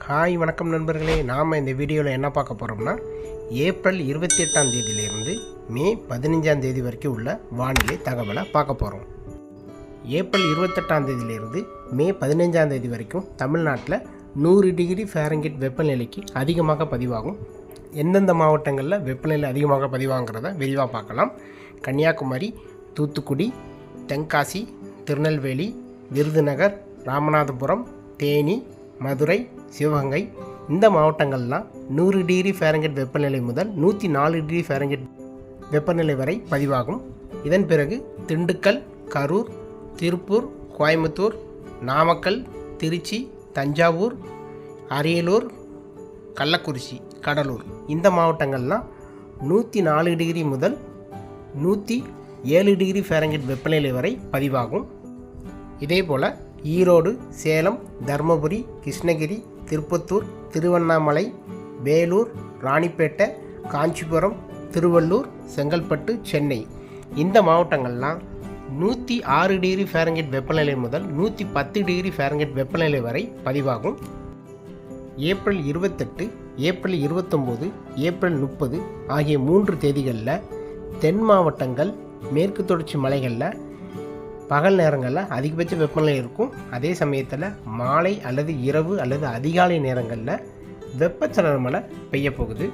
Hi வணக்கம் நண்பர்களே. நாம் இந்த வீடியோவில் என்ன பார்க்க போகிறோம்னா ஏப்ரல் 28ஆம் தேதியிலிருந்து மே 15ஆம் தேதி வரைக்கும் உள்ள வானிலை தகவலை பார்க்க போகிறோம். ஏப்ரல் 28ஆம் தேதியிலிருந்து மே 15ஆம் தேதி வரைக்கும் தமிழ்நாட்டில் 100 டிகிரி ஃபாரன்ஹீட் வெப்பநிலைக்கு அதிகமாக பதிவாகும். எந்தெந்த மாவட்டங்களில் வெப்பநிலை அதிகமாக பதிவாகிறத விரிவாக பார்க்கலாம். கன்னியாகுமரி, தூத்துக்குடி, தென்காசி, திருநெல்வேலி, விருதுநகர், ராமநாதபுரம், தேனி, மதுரை, சிவகங்கை இந்த மாவட்டங்கள்லாம் 100 டிகிரி ஃபாரன்ஹீட் வெப்பநிலை முதல் 104 டிகிரி ஃபாரன்ஹீட் வெப்பநிலை வரை பதிவாகும். இதன் பிறகு திண்டுக்கல், கரூர், திருப்பூர், கோயம்புத்தூர், நாமக்கல், திருச்சி, தஞ்சாவூர், அரியலூர், கள்ளக்குறிச்சி, கடலூர் இந்த மாவட்டங்கள்லாம் 104 டிகிரி முதல் 107 டிகிரி ஃபாரன்ஹீட் வெப்பநிலை வரை பதிவாகும். இதேபோல் ஈரோடு, சேலம், தருமபுரி, கிருஷ்ணகிரி, திருப்பத்தூர், திருவண்ணாமலை, வேலூர், ராணிப்பேட்டை, காஞ்சிபுரம், திருவள்ளூர், செங்கல்பட்டு, சென்னை இந்த மாவட்டங்கள்லாம் 106 டிகிரி ஃபாரன்ஹீட் வெப்பநிலை முதல் 110 டிகிரி ஃபாரன்ஹீட் வெப்பநிலை வரை பதிவாகும். ஏப்ரல் 28, ஏப்ரல் 29, ஏப்ரல் 30 ஆகிய 3 தேதிகளில் தென் மாவட்டங்கள், மேற்கு தொடர்ச்சி மலைகளில் பகல் நேரங்களில் அதிகபட்ச வெப்பநிலை இருக்கும். அதே சமயத்தில் மாலை அல்லது இரவு அல்லது அதிகாலை நேரங்களில் வெப்பச்சலன மழை பெய்ய போகுது.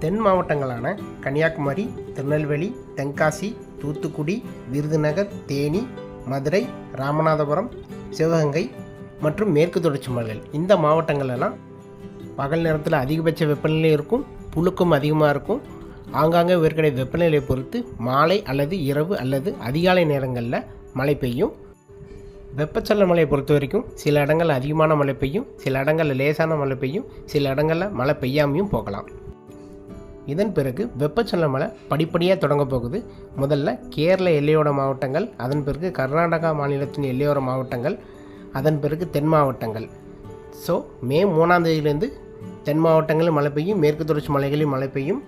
தென் மாவட்டங்களான கன்னியாகுமரி, திருநெல்வேலி, தென்காசி, தூத்துக்குடி, விருதுநகர், தேனி, மதுரை, ராமநாதபுரம், சிவகங்கை மற்றும் மேற்கு தொடர்ச்சி மலைகள் இந்த மாவட்டங்களெல்லாம் பகல் நேரத்தில் அதிகபட்ச வெப்பநிலை இருக்கும். புழுக்கம் அதிகமாக இருக்கும். ஆங்காங்கே ஏற்கனவே வெப்பநிலையை பொறுத்து மாலை அல்லது இரவு அல்லது அதிகாலை நேரங்களில் மழை பெய்யும். வெப்பச்சலன மழையை பொறுத்த வரைக்கும் சில இடங்களில் அதிகமான மழை பெய்யும், சில இடங்களில் லேசான மழை பெய்யும், சில இடங்களில் மழை பெய்யாமையும் போகலாம். இதன் பிறகு வெப்பச்சலன மழை படிப்படியாக தொடங்க போகுது. முதல்ல கேரள எல்லையோர மாவட்டங்கள், அதன் பிறகு கர்நாடகா மாநிலத்தின் எல்லையோர மாவட்டங்கள், அதன் பிறகு தென் மாவட்டங்கள். ஸோ மே 3ஆம் தேதியிலேருந்து தென் மாவட்டங்களில் மழை பெய்யும், மேற்கு தொடர்ச்சி மலைகளில் மழை பெய்யும்.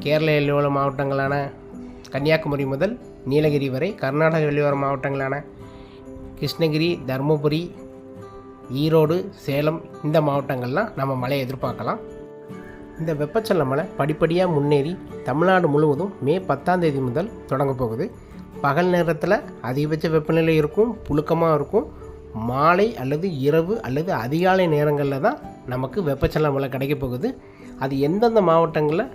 கேரள எல்லையோர மாவட்டங்களான கன்னியாகுமரி முதல் நீலகிரி வரை, கர்நாடக எல்லையோர மாவட்டங்களான கிருஷ்ணகிரி, தருமபுரி, ஈரோடு, சேலம் இந்த மாவட்டங்கள்லாம் நம்ம மழையை எதிர்பார்க்கலாம். இந்த வெப்பச்சலன மழை படிப்படியாக முன்னேறி தமிழ்நாடு முழுவதும் மே 10ஆம் தேதி முதல் தொடங்க போகுது. பகல் நேரத்தில் அதிகபட்ச வெப்பநிலை இருக்கும், புழுக்கமாக இருக்கும். மாலை அல்லது இரவு அல்லது அதிகாலை நேரங்களில் தான் நமக்கு வெப்பச்சலன மழை கிடைக்க போகுது. அது எந்தெந்த மாவட்டங்களில்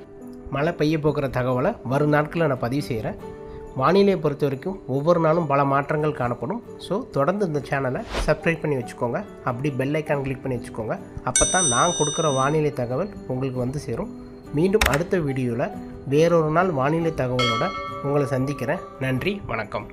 மழை பெய்ய போகிற தகவலை வரும் நாட்களில் நான் பதிவு செய்கிறேன். வானிலையை பொறுத்த வரைக்கும் ஒவ்வொரு நாளும் பல மாற்றங்கள் காணப்படும். ஸோ தொடர்ந்து இந்த சேனலை சப்ஸ்கிரைப் பண்ணி வச்சுக்கோங்க. அப்படி பெல் ஐக்கான் கிளிக் பண்ணி வச்சுக்கோங்க. அப்போ தான் நான் கொடுக்குற வானிலை தகவல் உங்களுக்கு வந்து சேரும். மீண்டும் அடுத்த வீடியோவில் வேறொரு நாள் வானிலை தகவலோடு உங்களை சந்திக்கிறேன். நன்றி, வணக்கம்.